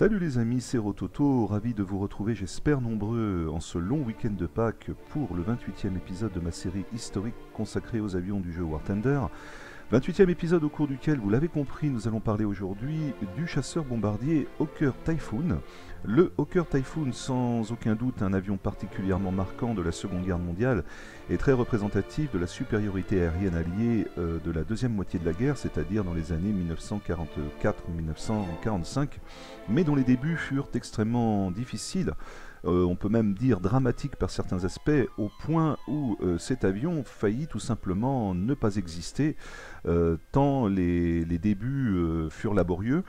Salut les amis, c'est Rototo, ravi de vous retrouver, j'espère nombreux, en ce long week-end de Pâques pour le 28e épisode de ma série historique consacrée aux avions du jeu War Thunder. 28e épisode au cours duquel, vous l'avez compris, nous allons parler aujourd'hui du chasseur bombardier Hawker Typhoon. Le Hawker Typhoon, sans aucun doute un avion particulièrement marquant de la Seconde Guerre mondiale, est très représentatif de la supériorité aérienne alliée de la deuxième moitié de la guerre, c'est-à-dire dans les années 1944-1945, mais dont les débuts furent extrêmement difficiles. On peut même dire dramatique par certains aspects, au point où cet avion faillit tout simplement ne pas exister, tant les débuts furent laborieux.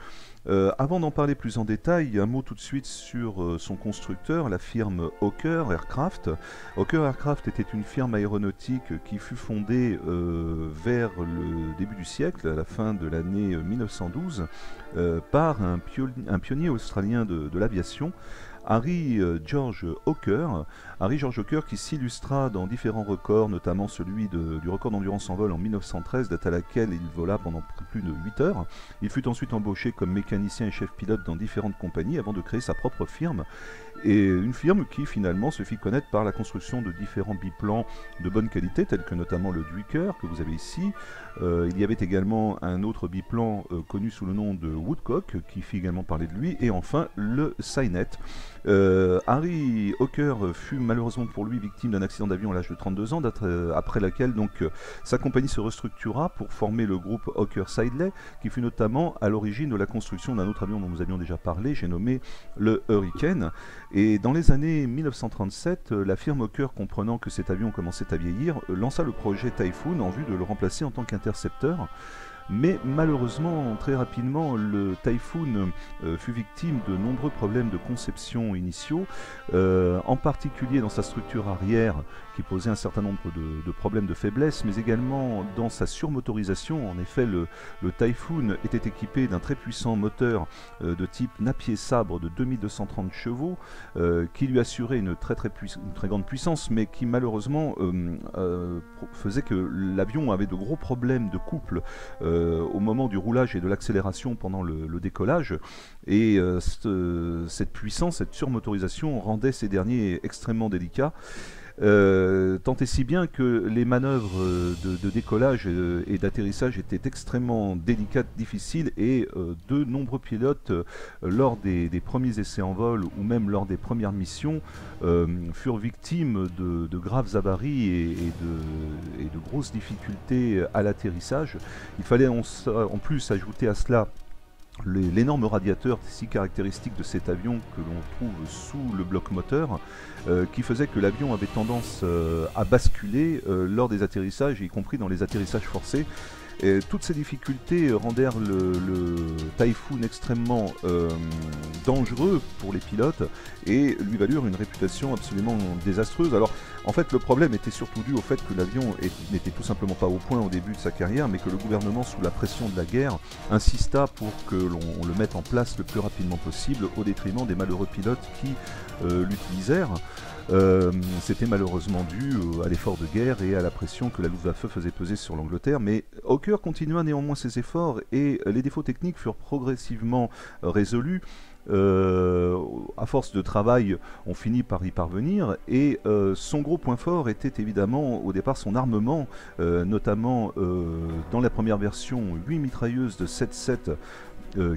Avant d'en parler plus en détail, un mot tout de suite sur son constructeur, la firme Hawker Aircraft. Hawker Aircraft était une firme aéronautique qui fut fondée vers le début du siècle, à la fin de l'année 1912, par un pionnier australien de l'aviation, Harry George Hawker qui s'illustra dans différents records, notamment celui du record d'endurance en vol en 1913, date à laquelle il vola pendant plus de 8 heures. Il fut ensuite embauché comme mécanicien et chef pilote dans différentes compagnies avant de créer sa propre firme. Et une firme qui finalement se fit connaître par la construction de différents biplans de bonne qualité, tels que notamment le Dwicker que vous avez ici. Il y avait également un autre biplan connu sous le nom de Woodcock qui fit également parler de lui, et enfin le Cynet. Harry Hawker fut malheureusement pour lui victime d'un accident d'avion à l'âge de 32 ans, après laquelle sa compagnie se restructura pour former le groupe Hawker Siddeley, qui fut notamment à l'origine de la construction d'un autre avion dont nous avions déjà parlé, j'ai nommé le Hurricane. Et dans les années 1937, la firme Hawker, comprenant que cet avion commençait à vieillir, lança le projet Typhoon en vue de le remplacer en tant qu'intercepteur. Mais malheureusement, très rapidement, le Typhoon fut victime de nombreux problèmes de conception initiaux, en particulier dans sa structure arrière, qui posait un certain nombre de problèmes de faiblesse, mais également dans sa surmotorisation. En effet, le Typhoon était équipé d'un très puissant moteur de type Napier-Sabre de 2230 chevaux, qui lui assurait une très grande puissance, mais qui malheureusement faisait que l'avion avait de gros problèmes de couple au moment du roulage et de l'accélération pendant le décollage, et cette puissance, cette surmotorisation rendait ces derniers extrêmement délicats. Tant et si bien que les manœuvres de décollage et d'atterrissage étaient extrêmement délicates, difficiles, et de nombreux pilotes, lors des premiers essais en vol ou même lors des premières missions, furent victimes de graves avaries et de grosses difficultés à l'atterrissage. Il fallait en plus ajouter à cela l'énorme radiateur si caractéristique de cet avion que l'on trouve sous le bloc moteur, qui faisait que l'avion avait tendance à basculer lors des atterrissages, y compris dans les atterrissages forcés. Et toutes ces difficultés rendèrent le Typhoon extrêmement dangereux pour les pilotes et lui valurent une réputation absolument désastreuse. Alors en fait, le problème était surtout dû au fait que l'avion n'était tout simplement pas au point au début de sa carrière, mais que le gouvernement, sous la pression de la guerre, insista pour que l'on le mette en place le plus rapidement possible, au détriment des malheureux pilotes qui l'utilisèrent. C'était malheureusement dû à l'effort de guerre et à la pression que la Luftwaffe faisait peser sur l'Angleterre, mais Hawker continua néanmoins ses efforts et les défauts techniques furent progressivement résolus. À force de travail, on finit par y parvenir, et son gros point fort était évidemment au départ son armement, notamment dans la première version 8 mitrailleuses de 7.7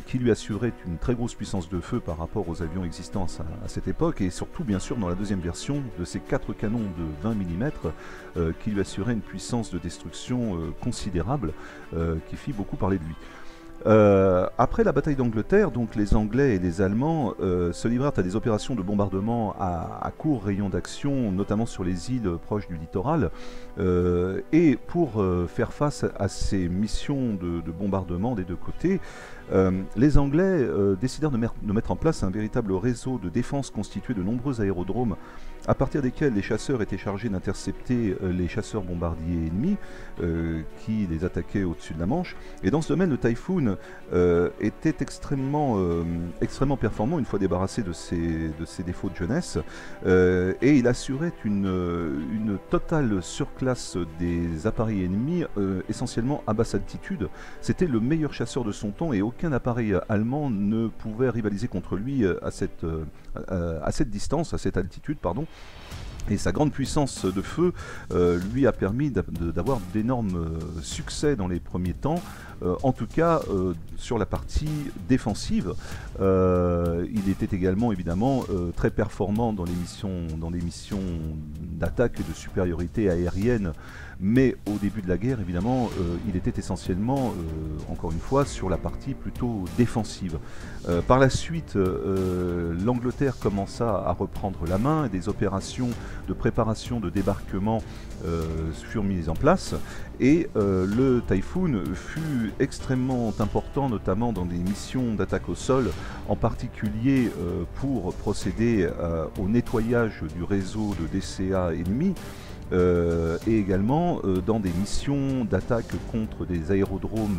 qui lui assurait une très grosse puissance de feu par rapport aux avions existants à cette époque, et surtout bien sûr dans la deuxième version de ces 4 canons de 20 mm qui lui assuraient une puissance de destruction considérable, qui fit beaucoup parler de lui. Après la bataille d'Angleterre, donc les Anglais et les Allemands se livrèrent à des opérations de bombardement à court rayon d'action, notamment sur les îles proches du littoral. Et pour faire face à ces missions de bombardement des deux côtés, les Anglais décidèrent de mettre en place un véritable réseau de défense constitué de nombreux aérodromes, à partir desquels les chasseurs étaient chargés d'intercepter les chasseurs bombardiers ennemis qui les attaquaient au-dessus de la Manche. Et dans ce domaine, le Typhoon était extrêmement performant une fois débarrassé de ses défauts de jeunesse, et il assurait une totale surclasse des appareils ennemis, essentiellement à basse altitude. C'était le meilleur chasseur de son temps et aucun appareil allemand ne pouvait rivaliser contre lui à cette distance, à cette altitude, pardon. Et sa grande puissance de feu lui a permis d'avoir d'énormes succès dans les premiers temps, en tout cas sur la partie défensive. Il était également évidemment très performant dans les missions d'attaque et de supériorité aérienne, mais au début de la guerre évidemment il était essentiellement, encore une fois, sur la partie plutôt défensive. Par la suite, l'Angleterre commença à reprendre la main et des opérations de préparation de débarquement furent mises en place, et le Typhoon fut extrêmement important, notamment dans des missions d'attaque au sol, en particulier pour procéder au nettoyage du réseau de DCA ennemi. Et également dans des missions d'attaque contre des aérodromes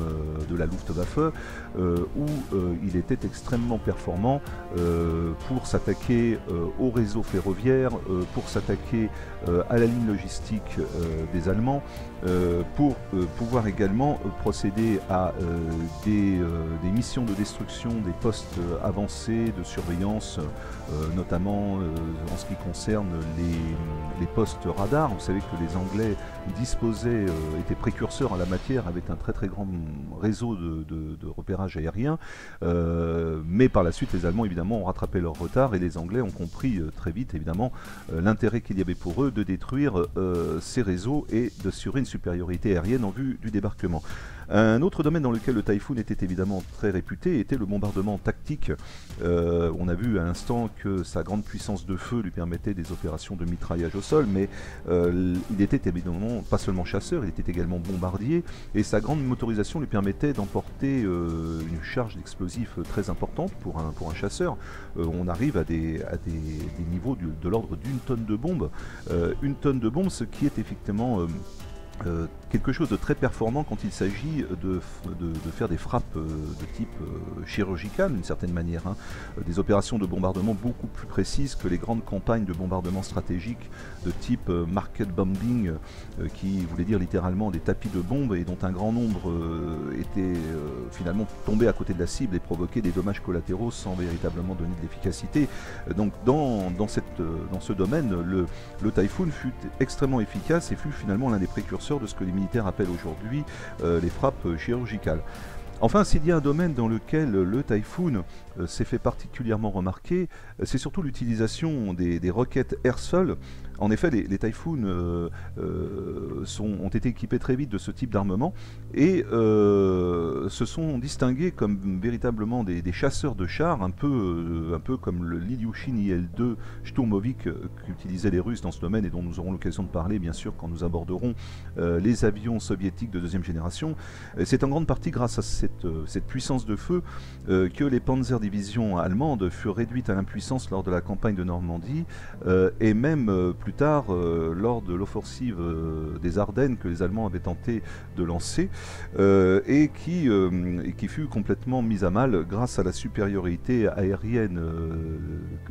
de la Luftwaffe où il était extrêmement performant pour s'attaquer au réseau ferroviaire, pour s'attaquer à la ligne logistique des Allemands, pour pouvoir également procéder à des missions de destruction des postes avancés de surveillance, notamment en ce qui concerne les postes radars. Vous savez que les Anglais disposaient, étaient précurseurs en la matière, avec un très très grand réseau de repérage aérien, mais par la suite les Allemands évidemment ont rattrapé leur retard et les Anglais ont compris très vite évidemment l'intérêt qu'il y avait pour eux de détruire ces réseaux et d'assurer une supériorité aérienne en vue du débarquement. Un autre domaine dans lequel le Typhoon était évidemment très réputé était le bombardement tactique. On a vu à l'instant que sa grande puissance de feu lui permettait des opérations de mitraillage au sol, mais il était évidemment pas seulement chasseur, il était également bombardier, et sa grande motorisation lui permettait d'emporter une charge d'explosifs très importante pour un chasseur. On arrive à des niveaux de l'ordre d'une tonne de bombes. Une tonne de bombes, ce qui est effectivement quelque chose de très performant quand il s'agit de faire des frappes de type chirurgical d'une certaine manière, hein. Des opérations de bombardement beaucoup plus précises que les grandes campagnes de bombardement stratégique de type market bombing, qui voulait dire littéralement des tapis de bombes et dont un grand nombre était finalement tombé à côté de la cible et provoquait des dommages collatéraux sans véritablement donner de l'efficacité. Donc dans ce domaine, le Typhoon fut extrêmement efficace et fut finalement l'un des précurseurs de ce que les militaires appellent aujourd'hui les frappes chirurgicales. Enfin, s'il y a un domaine dans lequel le Typhoon s'est fait particulièrement remarquer, c'est surtout l'utilisation des roquettes air-sol. En effet, les Typhoon ont été équipés très vite de ce type d'armement et se sont distingués comme véritablement des chasseurs de chars, un peu comme le Ilyushin IL-2 Shturmovik qu'utilisaient les Russes dans ce domaine et dont nous aurons l'occasion de parler bien sûr quand nous aborderons les avions soviétiques de deuxième génération. C'est en grande partie grâce à cette puissance de feu que les Panzer-divisions allemandes furent réduites à l'impuissance lors de la campagne de Normandie et même plus tard lors de l'offensive des Ardennes que les Allemands avaient tenté de lancer et qui fut complètement mise à mal grâce à la supériorité aérienne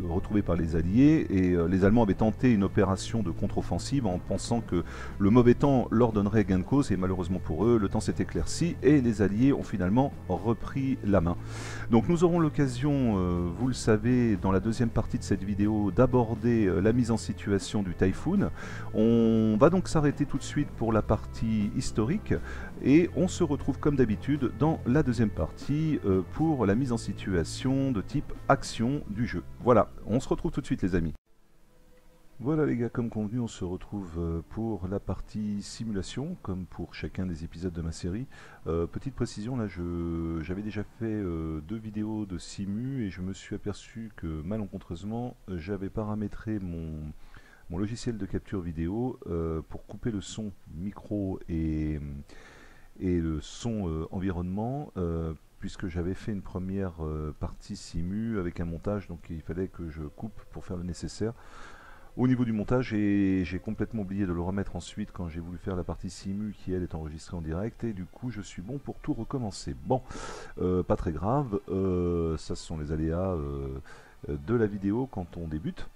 retrouvée par les Alliés, et les Allemands avaient tenté une opération de contre-offensive en pensant que le mauvais temps leur donnerait gain de cause, et malheureusement pour eux le temps s'est éclairci et les Alliés ont finalement repris la main. Donc nous aurons l'occasion, vous le savez, dans la deuxième partie de cette vidéo d'aborder la mise en situation du Typhoon. On va donc s'arrêter tout de suite pour la partie historique et on se retrouve comme d'habitude dans la deuxième partie pour la mise en situation de type action du jeu. Voilà, on se retrouve tout de suite les amis. Voilà les gars, comme convenu, on se retrouve pour la partie simulation, comme pour chacun des épisodes de ma série. Petite précision, là j'avais déjà fait 2 vidéos de simu et je me suis aperçu que malencontreusement j'avais paramétré mon logiciel de capture vidéo pour couper le son micro et le son environnement, puisque j'avais fait une première partie simu avec un montage, donc il fallait que je coupe pour faire le nécessaire au niveau du montage, et j'ai complètement oublié de le remettre ensuite quand j'ai voulu faire la partie simu qui elle est enregistrée en direct, et du coup je suis bon pour tout recommencer. Bon, pas très grave, ça ce sont les aléas de la vidéo quand on débute.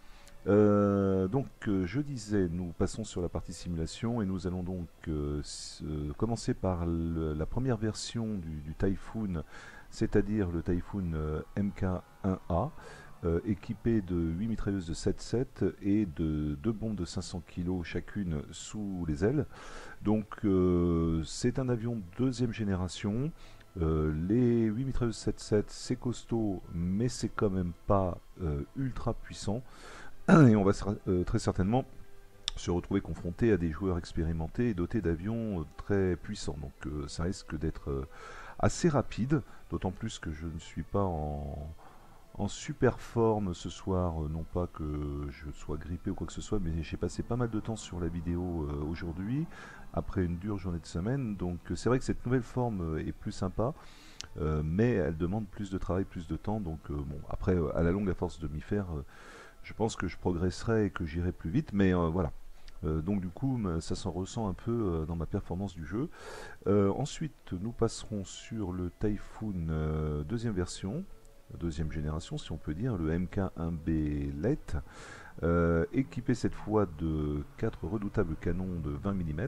Je disais, nous passons sur la partie simulation et nous allons donc commencer par la première version du Typhoon, c'est-à-dire le Typhoon MK1A, équipé de 8 mitrailleuses de 7.7 et de 2 bombes de 500 kg chacune sous les ailes. Donc c'est un avion deuxième génération. Les 8 mitrailleuses 7.7 c'est costaud, mais c'est quand même pas ultra puissant. Et on va très certainement se retrouver confronté à des joueurs expérimentés et dotés d'avions très puissants. Donc ça risque d'être assez rapide, d'autant plus que je ne suis pas en super forme ce soir, non pas que je sois grippé ou quoi que ce soit, mais j'ai passé pas mal de temps sur la vidéo aujourd'hui, après une dure journée de semaine, donc c'est vrai que cette nouvelle forme est plus sympa, mais elle demande plus de travail, plus de temps, donc bon, après à la longue à force de m'y faire, je pense que je progresserai et que j'irai plus vite, mais voilà. Donc du coup, ça s'en ressent un peu dans ma performance du jeu. Ensuite, nous passerons sur le Typhoon deuxième version, deuxième génération si on peut dire, le MK1B LET, équipé cette fois de 4 redoutables canons de 20 mm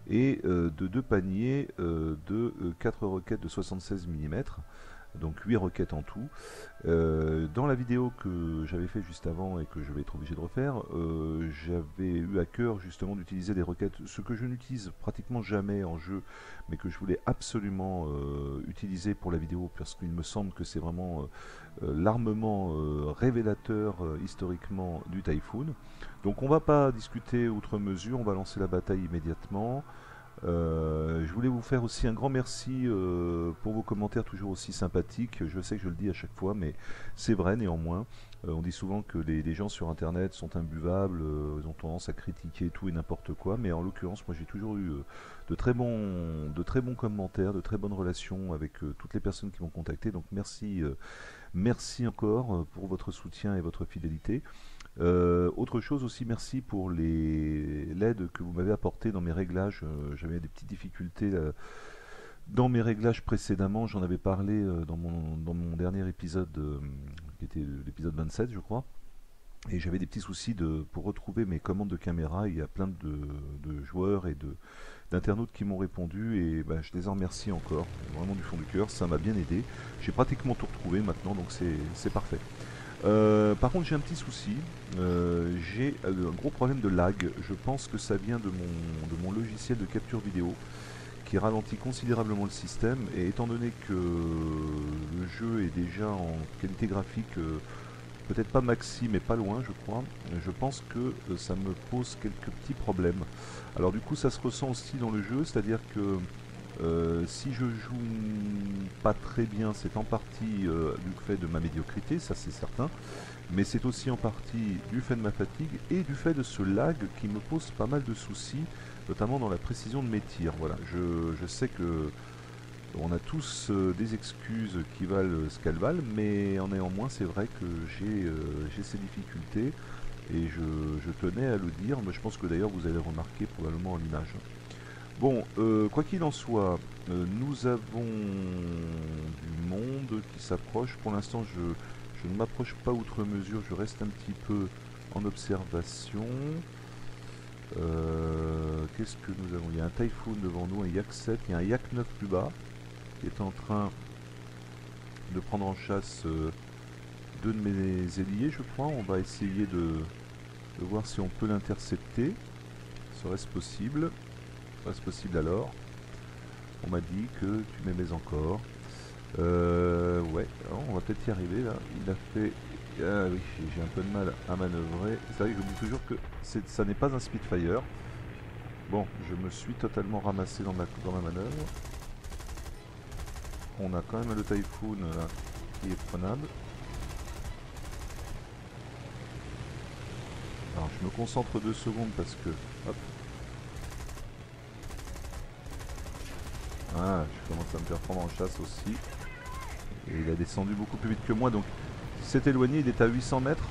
et de 2 paniers de 4 roquettes de 76 mm. Donc 8 roquettes en tout. Dans la vidéo que j'avais fait juste avant et que je vais être obligé de refaire, j'avais eu à cœur justement d'utiliser des roquettes, ce que je n'utilise pratiquement jamais en jeu, mais que je voulais absolument utiliser pour la vidéo, parce qu'il me semble que c'est vraiment l'armement révélateur historiquement du Typhoon. Donc on va pas discuter outre mesure, on va lancer la bataille immédiatement. Je voulais vous faire aussi un grand merci pour vos commentaires toujours aussi sympathiques. Je sais que je le dis à chaque fois, mais c'est vrai néanmoins. On dit souvent que les gens sur internet sont imbuvables, ils ont tendance à critiquer tout et n'importe quoi, mais en l'occurrence, moi j'ai toujours eu de très bons commentaires, de très bonnes relations avec toutes les personnes qui m'ont contacté. Donc merci encore pour votre soutien et votre fidélité. Autre chose aussi, merci pour l'aide que vous m'avez apporté dans mes réglages. J'avais des petites difficultés dans mes réglages précédemment, j'en avais parlé dans mon dernier épisode, qui était l'épisode 27 je crois. Et j'avais des petits soucis pour retrouver mes commandes de caméra. Il y a plein de joueurs et d'internautes qui m'ont répondu et bah, je les en remercie encore, vraiment du fond du cœur, ça m'a bien aidé. J'ai pratiquement tout retrouvé maintenant, donc c'est parfait. Par contre j'ai un petit souci, j'ai un gros problème de lag. Je pense que ça vient de mon logiciel de capture vidéo qui ralentit considérablement le système, et étant donné que le jeu est déjà en qualité graphique peut-être pas maxi mais pas loin je crois, je pense que ça me pose quelques petits problèmes. Alors du coup ça se ressent aussi dans le jeu, c'est à dire que si je joue pas très bien, c'est en partie du fait de ma médiocrité, ça c'est certain, mais c'est aussi en partie du fait de ma fatigue et du fait de ce lag qui me pose pas mal de soucis, notamment dans la précision de mes tirs. Voilà, je sais que on a tous des excuses qui valent ce qu'elles valent, mais en néanmoins c'est vrai que j'ai ces difficultés et je tenais à le dire, mais je pense que d'ailleurs vous allez remarquer probablement en l'image. Bon, quoi qu'il en soit, nous avons du monde qui s'approche. Pour l'instant, je ne m'approche pas outre mesure, je reste un petit peu en observation. Qu'est-ce que nous avons? Il y a un Typhoon devant nous, un Yak 7, il y a un Yak 9 plus bas, qui est en train de prendre en chasse deux de mes ailiers, je crois. On va essayer de voir si on peut l'intercepter. Serait-ce possible? Serait-ce possible alors? On m'a dit que tu m'aimais encore. Ouais, alors on va peut-être y arriver là. Il a fait... Ah oui, j'ai un peu de mal à manœuvrer. C'est vrai que je dis toujours que ça n'est pas un Spitfire. Bon, je me suis totalement ramassé dans ma manœuvre. On a quand même le Typhoon là, qui est prenable. Alors je me concentre 2 secondes parce que... Hop. Ah, je commence à me faire prendre en chasse aussi. Et il a descendu beaucoup plus vite que moi, donc il s'est éloigné, il est à 800 mètres.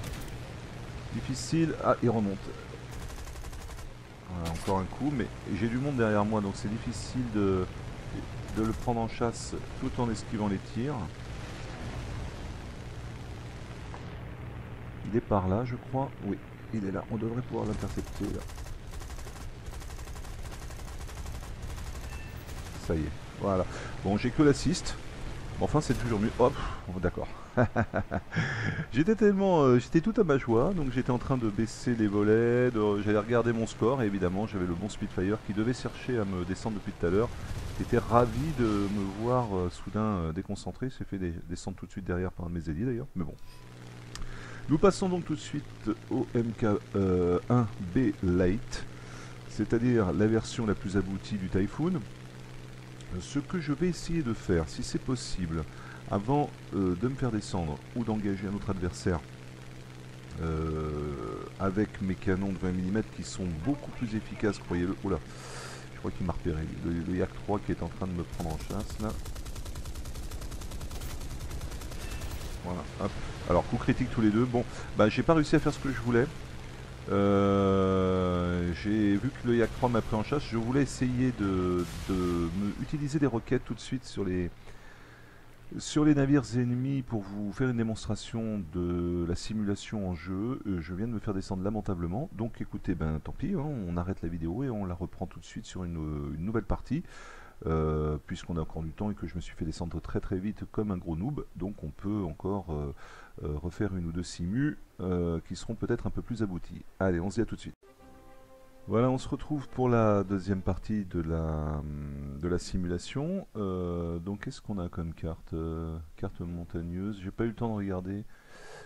Difficile. Ah, il remonte. Voilà, encore un coup, mais j'ai du monde derrière moi, donc c'est difficile de le prendre en chasse tout en esquivant les tirs. Il est par là, je crois. Oui, il est là. On devrait pouvoir l'intercepter là. Ça y est, voilà. Bon, j'ai que l'assist. Enfin, c'est toujours mieux. Hop, d'accord. J'étais tout à ma joie, donc j'étais en train de baisser les volets, j'allais regarder mon score, et évidemment, j'avais le bon Spitfire qui devait chercher à me descendre depuis tout à l'heure. J'étais ravi de me voir soudain déconcentré. J'ai fait descendre tout de suite derrière par un de mes alliés d'ailleurs, mais bon. Nous passons donc tout de suite au MK1B Lite, c'est-à-dire la version la plus aboutie du Typhoon. Ce que je vais essayer de faire, si c'est possible, avant de me faire descendre ou d'engager un autre adversaire avec mes canons de 20 mm qui sont beaucoup plus efficaces, croyez-le. Oula, je crois qu'il m'a repéré, le Yak 3 qui est en train de me prendre en chasse là. Voilà, hop. Alors coup critique tous les deux. Bon, bah j'ai pas réussi à faire ce que je voulais. J'ai vu que le Yak 3 m'a pris en chasse. Je voulais essayer de utiliser des roquettes tout de suite sur les navires ennemis pour vous faire une démonstration de la simulation en jeu. Je viens de me faire descendre lamentablement. Donc écoutez, ben tant pis, hein, on arrête la vidéo et on la reprend tout de suite sur une nouvelle partie. Puisqu'on a encore du temps et que je me suis fait descendre très très vite comme un gros noob, donc on peut encore refaire une ou deux simus qui seront peut-être un peu plus aboutis. Allez, on se dit à tout de suite. Voilà, on se retrouve pour la deuxième partie de la simulation. Donc qu'est-ce qu'on a comme carte carte montagneuse, j'ai pas eu le temps de regarder.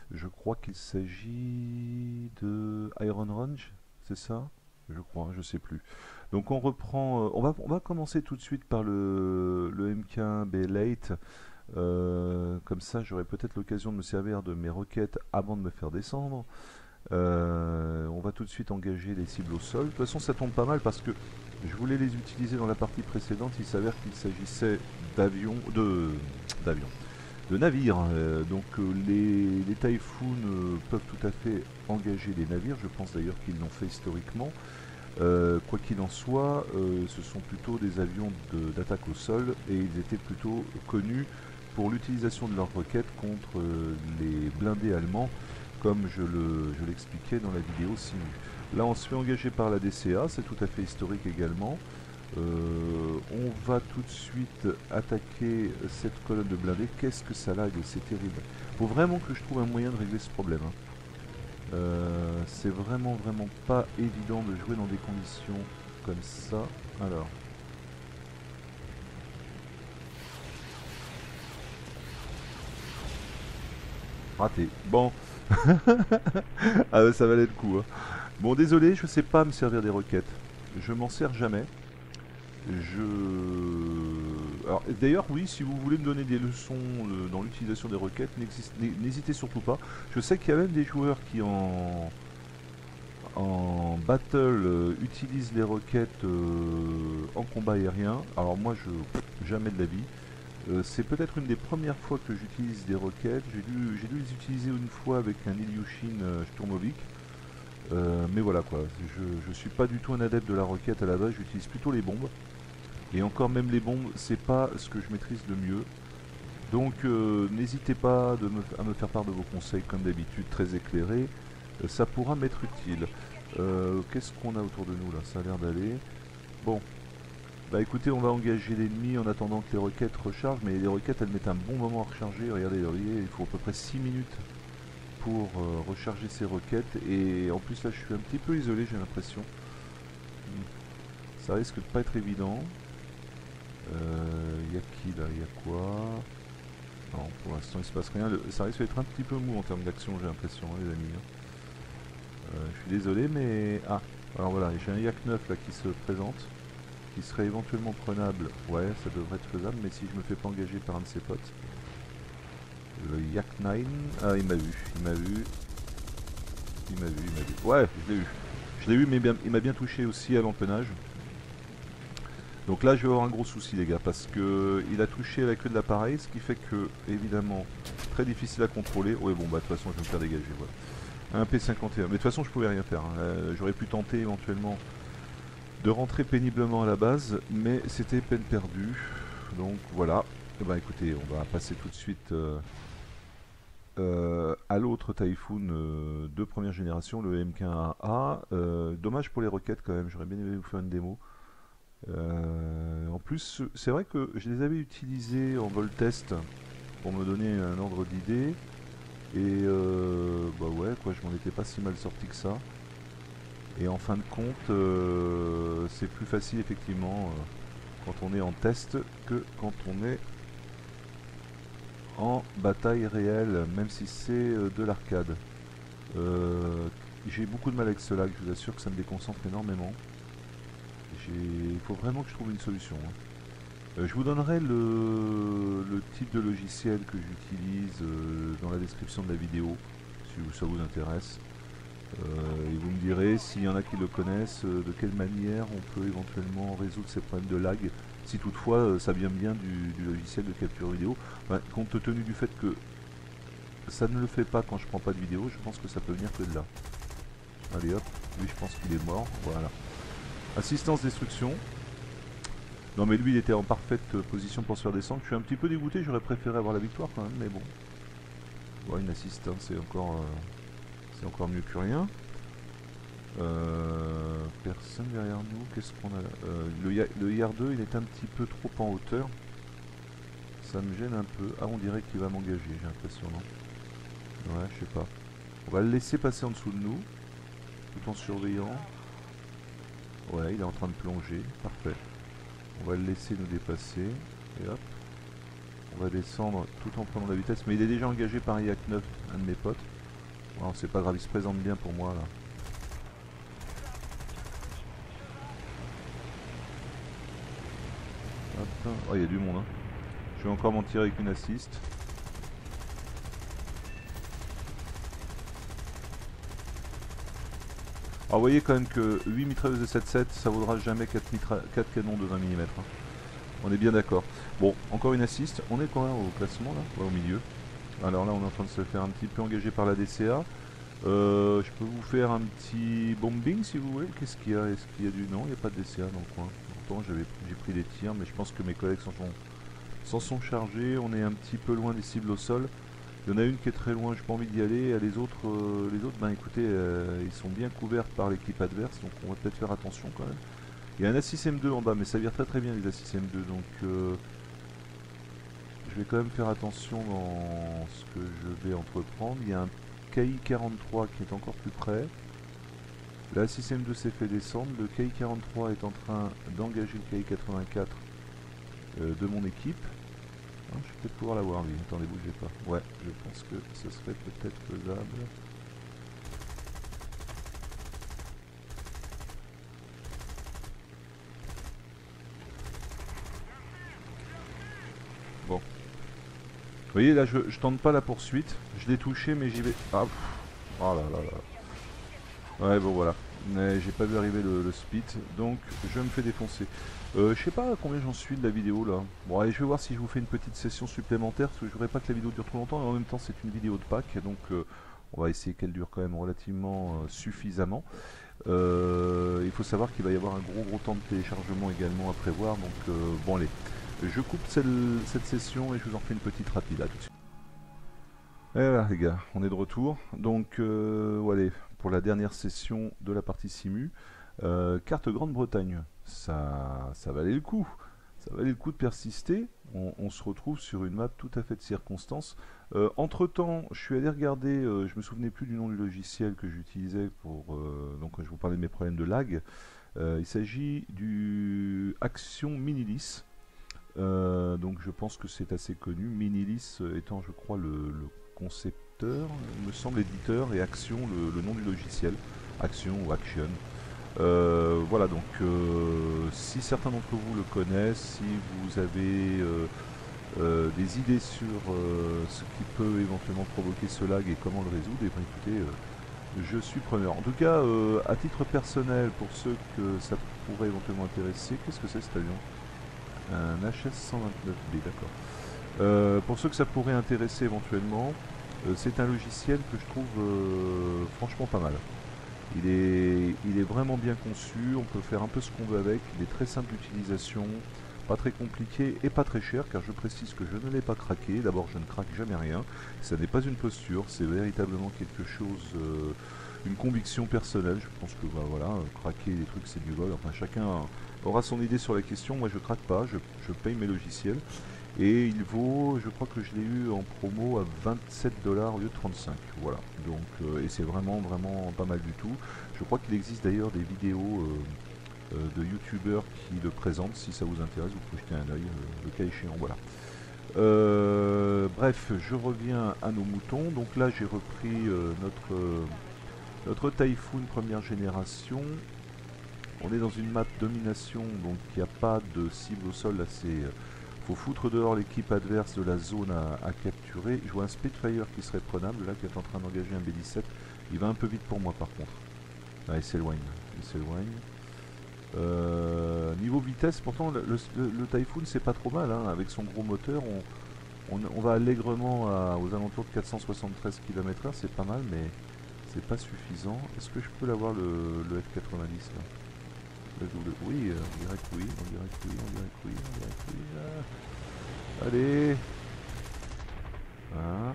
Je crois qu'il s'agit de Iron Range, c'est ça? Je crois, je sais plus. Donc on reprend, on va commencer tout de suite par le MK1B Lite. Comme ça j'aurai peut-être l'occasion de me servir de mes roquettes avant de me faire descendre. On va tout de suite engager les cibles au sol. De toute façon ça tombe pas mal parce que je voulais les utiliser dans la partie précédente. Il s'avère qu'il s'agissait de navires. Donc les Typhoon peuvent tout à fait engager les navires. Je pense d'ailleurs qu'ils l'ont fait historiquement. Quoi qu'il en soit, ce sont plutôt des avions d'attaque au sol et ils étaient plutôt connus pour l'utilisation de leurs roquettes contre les blindés allemands, comme je l'expliquais dans la vidéo simu. Là on se fait engager par la DCA, c'est tout à fait historique également. On va tout de suite attaquer cette colonne de blindés. Qu'est-ce que ça lag, c'est terrible. Faut vraiment que je trouve un moyen de régler ce problème, hein. C'est vraiment pas évident de jouer dans des conditions comme ça. Alors raté, bon. Ah ouais, ça valait le coup, hein. Bon, désolé, je sais pas me servir des roquettes, je m'en sers jamais. Alors d'ailleurs oui, si vous voulez me donner des leçons dans l'utilisation des roquettes, n'hésitez surtout pas. Je sais qu'il y a même des joueurs qui en battle utilisent les roquettes en combat aérien. Alors moi jamais de la vie. C'est peut-être une des premières fois que j'utilise des roquettes. J'ai dû les utiliser une fois avec un Ilyushin Sturmovik. Mais voilà quoi, je suis pas du tout un adepte de la roquette à la base, j'utilise plutôt les bombes. Et encore même les bombes, c'est pas ce que je maîtrise le mieux. Donc n'hésitez pas à me faire part de vos conseils comme d'habitude, très éclairés. Ça pourra m'être utile. Qu'est-ce qu'on a autour de nous là? Ça a l'air d'aller. Bon. Bah écoutez, on va engager l'ennemi en attendant que les roquettes rechargent. Mais les roquettes elles mettent un bon moment à recharger. Regardez, il faut à peu près 6 minutes pour recharger ces roquettes. Et en plus là je suis un petit peu isolé, j'ai l'impression. Ça risque de pas être évident. Y a qui là? Y a quoi? Non, pour l'instant il se passe rien. Ça risque d'être un petit peu mou en termes d'action, j'ai l'impression, hein, les amis. Je suis désolé, mais... Ah, alors voilà, j'ai un Yak 9 là qui se présente, qui serait éventuellement prenable. Ouais, ça devrait être faisable, mais si je me fais pas engager par un de ses potes. Le Yak 9... Ah, il m'a vu, il m'a vu. Il m'a vu, il m'a vu. Ouais, je l'ai eu. Je l'ai eu, mais il m'a bien touché aussi à l'empennage. Donc là je vais avoir un gros souci les gars, parce que il a touché à la queue de l'appareil, ce qui fait que, évidemment, très difficile à contrôler. Ouais bon bah de toute façon je vais me faire dégager, voilà. Un P51, mais de toute façon je pouvais rien faire, hein. J'aurais pu tenter éventuellement de rentrer péniblement à la base, mais c'était peine perdue. Donc voilà, et bah écoutez, on va passer tout de suite à l'autre Typhoon de première génération, le MK1A. Dommage pour les requêtes quand même, j'aurais bien aimé vous faire une démo. En plus, c'est vrai que je les avais utilisés en vol test pour me donner un ordre d'idée. Et bah ouais, quoi, je m'en étais pas si mal sorti que ça. Et en fin de compte, c'est plus facile effectivement quand on est en test que quand on est en bataille réelle, même si c'est de l'arcade. J'ai beaucoup de mal avec ce lag, je vous assure que ça me déconcentre énormément. Il faut vraiment que je trouve une solution. Je vous donnerai le type de logiciel que j'utilise dans la description de la vidéo, si ça vous intéresse. Et vous me direz, s'il y en a qui le connaissent, de quelle manière on peut éventuellement résoudre ces problèmes de lag, si toutefois ça vient bien du logiciel de capture vidéo. Enfin, compte tenu du fait que ça ne le fait pas quand je prends pas de vidéo, je pense que ça peut venir que de là. Allez hop, lui je pense qu'il est mort, voilà. Assistance destruction. Non mais lui il était en parfaite position pour se faire descendre. Je suis un petit peu dégoûté, j'aurais préféré avoir la victoire quand même, mais bon. Bon, une assistance c'est encore mieux que rien. Personne derrière nous, qu'est-ce qu'on a là le IR2 il est un petit peu trop en hauteur. Ça me gêne un peu. Ah on dirait qu'il va m'engager, j'ai l'impression, non? Ouais, je sais pas. On va le laisser passer en dessous de nous, tout en surveillant. Ouais, il est en train de plonger, parfait. On va le laisser nous dépasser, et hop. On va descendre tout en prenant la vitesse, mais il est déjà engagé par IAC 9, un de mes potes. Bon, c'est pas grave, il se présente bien pour moi là. Hop. Oh, il y a du monde, hein. Je vais encore m'en tirer avec une assist. Alors vous voyez quand même que 8 mitrailleuses de 7.7 ça vaudra jamais 4 canons de 20 mm. Hein. On est bien d'accord. Bon, encore une assist. On est quand même au classement là, ouais, au milieu. Alors là on est en train de se faire un petit peu engager par la DCA. Je peux vous faire un petit bombing si vous voulez. Qu'est-ce qu'il y a? Est-ce qu'il y a du... Non, il n'y a pas de DCA dans le coin. Pourtant j'ai pris des tirs, mais je pense que mes collègues s'en sont chargés. On est un petit peu loin des cibles au sol. Il y en a une qui est très loin, j'ai pas envie d'y aller. Les autres, ben écoutez, ils sont bien couverts par l'équipe adverse, donc on va peut-être faire attention quand même. Il y a un A6M2 en bas, mais ça vire très bien les A6M2, donc je vais quand même faire attention dans ce que je vais entreprendre. Il y a un KI-43 qui est encore plus près. Le A6M2 s'est fait descendre, le KI-43 est en train d'engager le KI-84 de mon équipe. Je vais peut-être pouvoir l'avoir lui, attendez, bougez pas. Ouais, je pense que ce serait peut-être faisable. Bon. Vous voyez là, je tente pas la poursuite. Je l'ai touché mais j'y vais... Ah, oh là là là. Ouais, bon voilà. Mais j'ai pas vu arriver le speed, donc je me fais défoncer. Je sais pas combien j'en suis de la vidéo là. Bon allez, je vais voir si je vous fais une petite session supplémentaire, parce que je voudrais pas que la vidéo dure trop longtemps, et en même temps c'est une vidéo de Pâques, donc on va essayer qu'elle dure quand même relativement suffisamment. Il faut savoir qu'il va y avoir un gros temps de téléchargement également à prévoir, donc bon allez, je coupe cette session et je vous en fais une petite rapide là tout de suite. Et voilà les gars, on est de retour, donc allez, pour la dernière session de la partie simu, carte Grande-Bretagne, ça valait le coup. Ça valait le coup de persister. On se retrouve sur une map tout à fait de circonstance. Entre temps, je suis allé regarder, je me souvenais plus du nom du logiciel que j'utilisais pour. Donc, je vous parlais de mes problèmes de lag. Il s'agit du Action Minilis. Donc, je pense que c'est assez connu. Minilis étant, je crois, le concepteur, il me semble éditeur, et Action, le nom du logiciel. Action ou Action. Voilà, donc si certains d'entre vous le connaissent, si vous avez des idées sur ce qui peut éventuellement provoquer ce lag et comment le résoudre, et bien écoutez, je suis preneur. En tout cas, à titre personnel, pour ceux que ça pourrait éventuellement intéresser, qu'est-ce que c'est cet avion? Un HS-129B, d'accord. Pour ceux que ça pourrait intéresser éventuellement, c'est un logiciel que je trouve franchement pas mal. Il est vraiment bien conçu, on peut faire un peu ce qu'on veut avec, il est très simple d'utilisation. pas très compliqué et pas très cher, car je précise que je ne l'ai pas craqué. D'abord, je ne craque jamais rien, ça n'est pas une posture, c'est véritablement quelque chose, une conviction personnelle. Je pense que bah, voilà, craquer des trucs c'est du vol, enfin chacun aura son idée sur la question. Moi je craque pas, je paye mes logiciels, et il vaut, je crois que je l'ai eu en promo à 27 dollars au lieu de 35, voilà, donc et c'est vraiment pas mal du tout. Je crois qu'il existe d'ailleurs des vidéos de youtubeurs qui le présentent. Si ça vous intéresse, vous pouvez jeter un œil, le cas échéant. Voilà. Bref, je reviens à nos moutons. Donc là, j'ai repris notre Typhoon première génération. On est dans une map domination, donc il n'y a pas de cible au sol. Là, c'est faut foutre dehors l'équipe adverse de la zone à capturer. Je vois un Spitfire qui serait prenable, là, qui est en train d'engager un B-17. Il va un peu vite pour moi, par contre. Ah, il s'éloigne. Il s'éloigne. Niveau vitesse, pourtant le Typhoon c'est pas trop mal, hein. Avec son gros moteur on va allègrement aux alentours de 473 km/h, c'est pas mal, mais c'est pas suffisant. Est-ce que je peux l'avoir le F90 là? Oui, on dirait que oui, on dirait que oui, on dirait que oui, on dirait que oui. Ah. Allez, ah.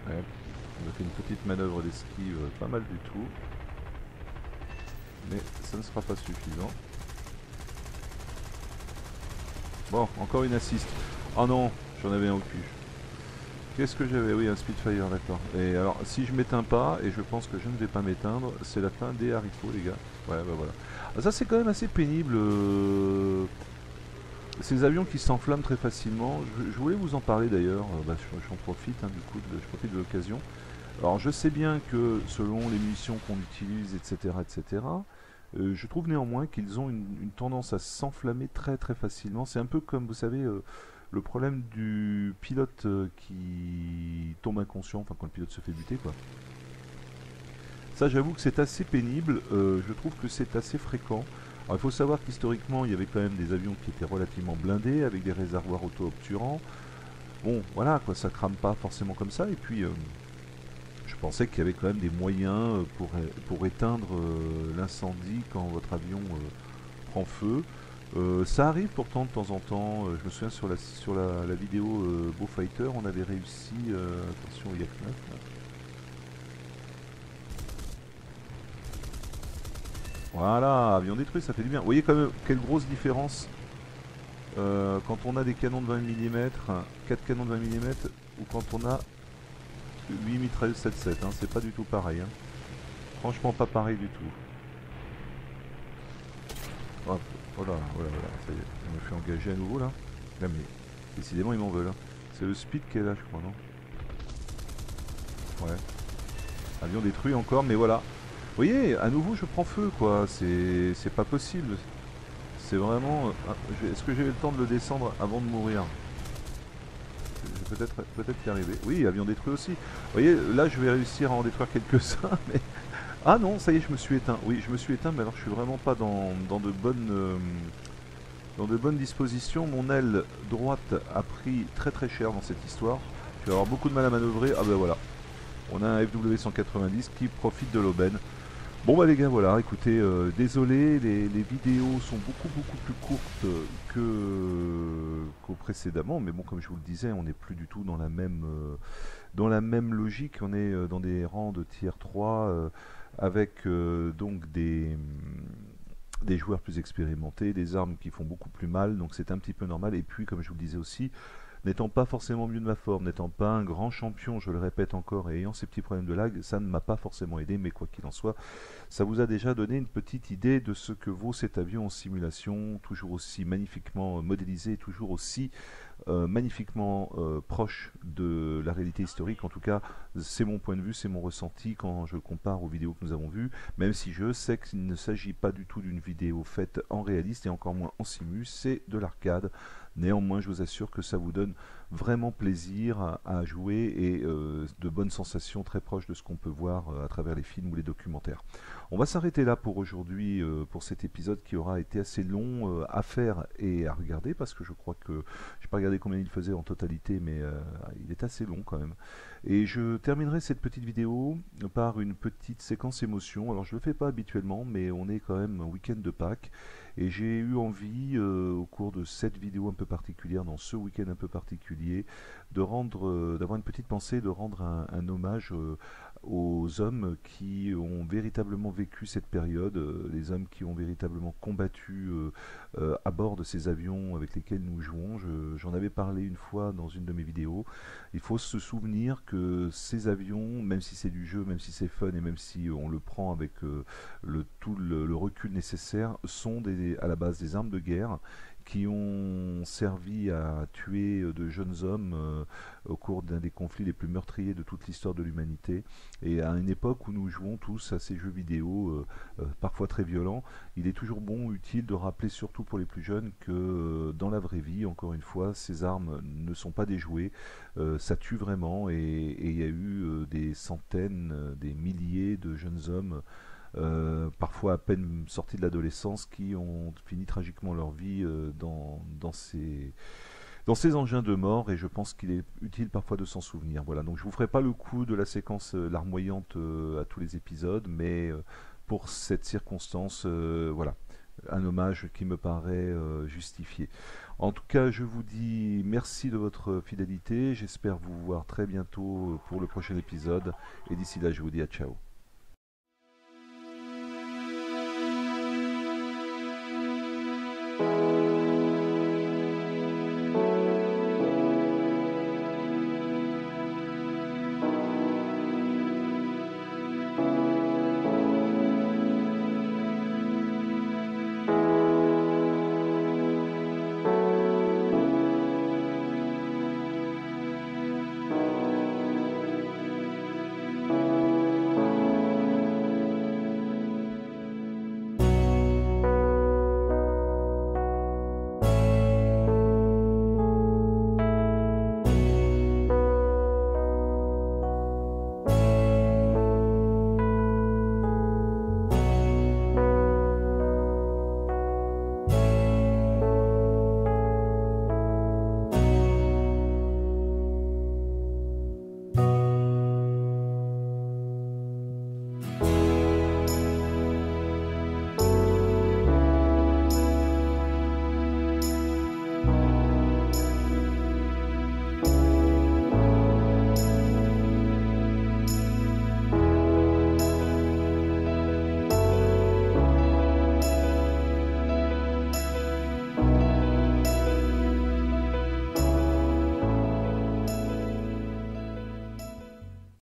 Ouais. On a fait une petite manœuvre d'esquive, pas mal du tout. Mais ça ne sera pas suffisant. Bon, encore une assist. Oh non, j'en avais un au cul. Qu'est-ce que j'avais? Oui, un Spitfire, d'accord. Et alors, si je m'éteins pas, et je pense que je ne vais pas m'éteindre, c'est la fin des haricots, les gars. Ouais, bah voilà. Ah, ça, c'est quand même assez pénible. Ces avions qui s'enflamment très facilement. Je voulais vous en parler d'ailleurs. Bah, j'en profite, hein, du coup, je profite de l'occasion. Alors, je sais bien que selon les munitions qu'on utilise, etc., etc., je trouve néanmoins qu'ils ont une tendance à s'enflammer très très facilement. C'est un peu comme, vous savez, le problème du pilote qui tombe inconscient, enfin quand le pilote se fait buter, quoi. Ça, j'avoue que c'est assez pénible. Je trouve que c'est assez fréquent. Alors, il faut savoir qu'historiquement, il y avait quand même des avions qui étaient relativement blindés, avec des réservoirs auto-obturants. Bon, voilà, quoi, ça crame pas forcément comme ça. Et puis, je pensais qu'il y avait quand même des moyens pour éteindre l'incendie quand votre avion prend feu. Ça arrive pourtant de temps en temps. Je me souviens sur la vidéo Beaufighter, on avait réussi. Attention, il y a que 9. Voilà, avion détruit, ça fait du bien. Vous voyez quand même quelle grosse différence quand on a des canons de 20 mm, 4 canons de 20 mm, ou quand on a 8 mitrailleuses 7.7, hein, c'est pas du tout pareil. Hein. Franchement, pas pareil du tout. Hop, voilà, voilà, voilà, ça y est, on me fait engager à nouveau là. Là, mais décidément, ils m'en veulent. Hein. C'est le speed qui est là, je crois, non? Ouais. Avion détruit encore, mais voilà. Vous voyez, à nouveau, je prends feu, quoi. C'est pas possible. C'est vraiment... Est-ce que j'ai eu le temps de le descendre avant de mourir? Peut-être y arriver. Oui, avion détruit aussi. Vous voyez, là je vais réussir à en détruire quelques-uns, mais... Ah non, ça y est, je me suis éteint. Oui, je me suis éteint, mais alors je suis vraiment pas dans de bonnes dispositions. Mon aile droite a pris très très cher dans cette histoire. Je vais avoir beaucoup de mal à manœuvrer. Ah ben voilà. On a un FW190 qui profite de l'aubaine. Bon bah les gars, voilà, écoutez, désolé, les vidéos sont beaucoup plus courtes qu'au précédemment, mais bon, comme je vous le disais, on n'est plus du tout dans la même logique. On est dans des rangs de tier 3 avec donc des joueurs plus expérimentés, des armes qui font beaucoup plus mal, donc c'est un petit peu normal. Et puis, comme je vous le disais aussi, n'étant pas forcément mieux de ma forme, n'étant pas un grand champion, je le répète encore, et ayant ces petits problèmes de lag, ça ne m'a pas forcément aidé, mais quoi qu'il en soit, ça vous a déjà donné une petite idée de ce que vaut cet avion en simulation, toujours aussi magnifiquement modélisé, toujours aussi magnifiquement proche de la réalité historique. En tout cas, c'est mon point de vue, c'est mon ressenti quand je compare aux vidéos que nous avons vues, même si je sais qu'il ne s'agit pas du tout d'une vidéo faite en réaliste et encore moins en simu, c'est de l'arcade. Néanmoins, je vous assure que ça vous donne vraiment plaisir à jouer et de bonnes sensations très proches de ce qu'on peut voir à travers les films ou les documentaires. On va s'arrêter là pour aujourd'hui, pour cet épisode qui aura été assez long à faire et à regarder, parce que je crois que, je n'ai pas regardé combien il faisait en totalité, mais il est assez long quand même. Et je terminerai cette petite vidéo par une petite séquence émotion. Alors je ne le fais pas habituellement, mais on est quand même un week-end de Pâques, et j'ai eu envie, au cours de cette vidéo un peu particulière, dans ce week-end un peu particulier, de rendre, d'avoir une petite pensée, de rendre un hommage aux hommes qui ont véritablement vécu cette période, les hommes qui ont véritablement combattu à bord de ces avions avec lesquels nous jouons. J'en avais parlé une fois dans une de mes vidéos. Il faut se souvenir que ces avions, même si c'est du jeu, même si c'est fun et même si on le prend avec tout le recul nécessaire, sont à la base des armes de guerre qui ont servi à tuer de jeunes hommes au cours d'un des conflits les plus meurtriers de toute l'histoire de l'humanité. Et à une époque où nous jouons tous à ces jeux vidéo, parfois très violents, il est toujours bon, utile de rappeler, surtout pour les plus jeunes, que dans la vraie vie, encore une fois, ces armes ne sont pas des jouets, ça tue vraiment, et il y a eu des centaines, des milliers de jeunes hommes parfois à peine sortis de l'adolescence, qui ont fini tragiquement leur vie dans ces engins de mort, et je pense qu'il est utile parfois de s'en souvenir. Voilà, donc je vous ferai pas le coup de la séquence larmoyante à tous les épisodes, mais pour cette circonstance, voilà, un hommage qui me paraît justifié. En tout cas, je vous dis merci de votre fidélité, j'espère vous voir très bientôt pour le prochain épisode, et d'ici là, je vous dis à ciao.